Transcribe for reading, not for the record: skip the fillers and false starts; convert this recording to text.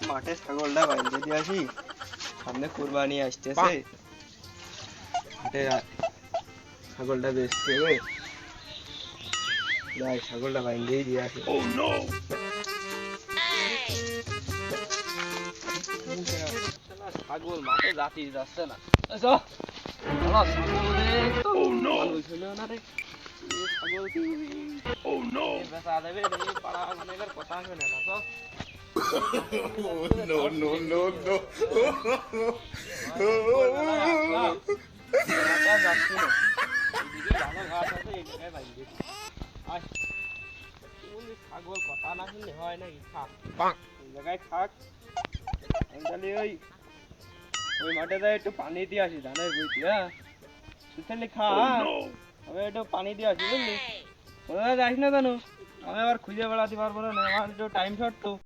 মাঠে ছাগলটা বাইন্ধে দিয়ে আসি, সামনে কুরবানি আসতেছে, হাটে ছাগলটা বেচতে হবে, যাই ছাগলটা বাইন্ধেই দিয়ে আসি। ছাগল মাঠে জাতি যাচ্ছে না, ছাগল রে তো মানুষ হলো না রে, ছাগল বেচা যাবে পাড়া মানে এবার কথা শুনে না তো। No, no, no, no. ছাগল কথা না শুনলে হয় নাকি? থাক ওই জায়গায় থাক, আমি তাহলে ওই ওই মাঠে যাই একটু পানি দিয়ে আসি ধানের বুঝলি। হ্যাঁ তুই তাহলে খা, আমি একটু পানি দিয়ে আসি বুঝলি। কোথায় যাস না কেন, আমি আবার খুঁজে বেড়াতে পারবো না, আমার একটু টাইম শর্ট তো।